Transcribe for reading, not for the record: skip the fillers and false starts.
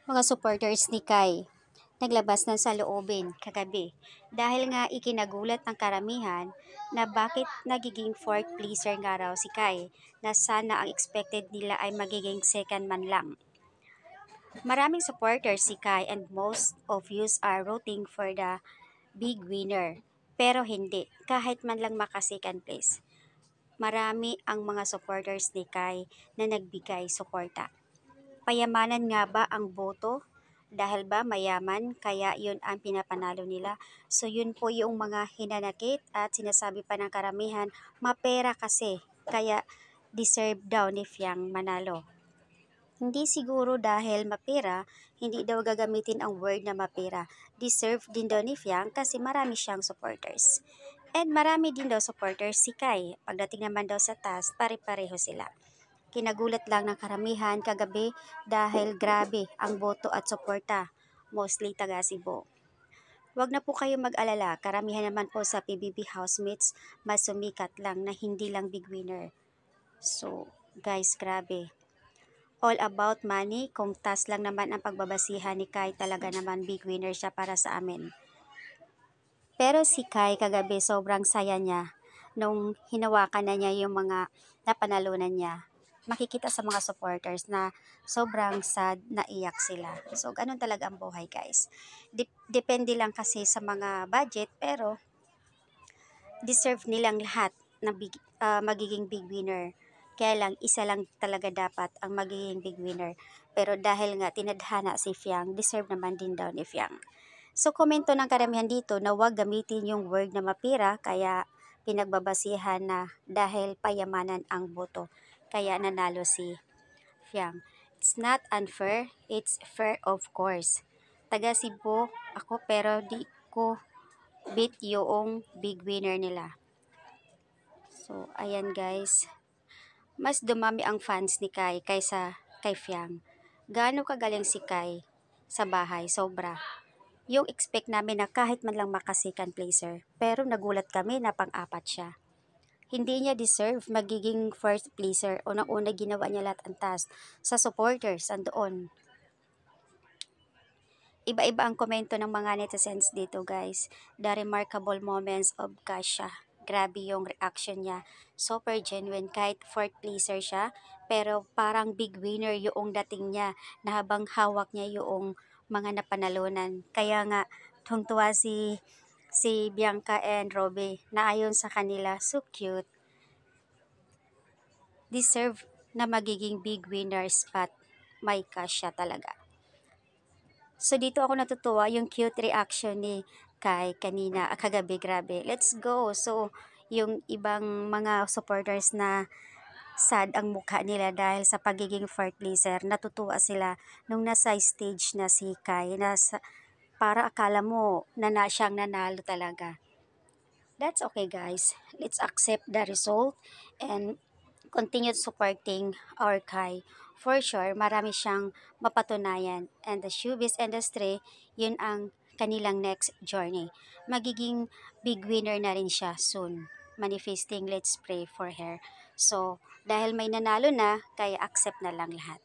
Mga supporters ni Kai naglabas ng saloobin kagabi dahil nga ikinagulat ng karamihan na bakit nagiging fourth pleaser nga raw si Kai na sana ang expected nila ay magiging second man lang. Maraming supporters si Kai and most of yous are rooting for the big winner. Pero hindi, kahit man lang maka second place. Marami ang mga supporters ni Kai na nagbigay suporta. Payamanan nga ba ang boto? Dahil ba mayaman kaya yun ang pinapanalo nila? So yun po yung mga hinanakit at sinasabi pa ng karamihan, mapera kasi kaya deserve daw ni Fiang manalo. Hindi siguro dahil mapera, hindi daw gagamitin ang word na mapera. Deserve din daw ni Fiang kasi marami siyang supporters. And marami din daw supporters si Kai. Pagdating naman daw sa task, pare-pareho sila. Kinagulat lang ng karamihan kagabi dahil grabe ang boto at suporta, mostly taga Cebu. Huwag na po kayong mag-alala, karamihan naman po sa PBB housemates mas sumikat lang na hindi lang big winner. So, guys, grabe. All about money, kung task lang naman ang pagbabasihan ni Kai, talaga naman big winner siya para sa amin. Pero si Kai kagabi sobrang saya niya nung hinawakan na niya yung mga napanalunan niya. Makikita sa mga supporters na sobrang sad na iyak sila. So, ganun talaga ang buhay, guys. Depende lang kasi sa mga budget, pero deserve nilang lahat na magiging big winner. Kaya lang, isa lang talaga dapat ang magiging big winner. Pero dahil nga tinadhana si Fiang, deserve naman din daw ni Fiang. So, komento ng karamihan dito na huwag gamitin yung word na mapira, kaya pinagbabasihan na dahil payamanan ang boto. Kaya nanalo si Fiang. It's not unfair, it's fair of course. Taga Cebu ako pero di ko beat yung big winner nila. So, ayan guys. Mas dumami ang fans ni Kai kaysa kay Fiang. Gaano kagaling si Kai sa bahay? Sobra. Yung expect namin na kahit man lang maka second placer, pero nagulat kami na pang-apat siya. Hindi niya deserve magiging first placer. Unang-una ginawa niya lahat ang task sa supporters andoon. Iba-iba ang komento ng mga netizens dito guys. The remarkable moments of Kasha. Grabe yung reaction niya. Super genuine kahit fourth placer siya. Pero parang big winner yung dating niya na habang hawak niya yung mga napanalunan. Kaya nga tungtuwa si Bianca and Robbie na ayon sa kanila, so cute. Deserve na magiging big winner spot. May Kasha talaga. So dito ako natutuwa yung cute reaction ni Kai kanina, kagabi, grabe. Let's go. So yung ibang mga supporters na sad ang mukha nila dahil sa pagiging fourth placer, natutuwa sila nung nasa stage na si Kai para akala mo na siyang nanalo talaga. That's okay guys. Let's accept the result and continue supporting our Kai. For sure, marami siyang mapatunayan. And the showbiz industry, yun ang kanilang next journey. Magiging big winner na rin siya soon. Manifesting, let's pray for her. So, dahil may nanalo na, kaya accept na lang lahat.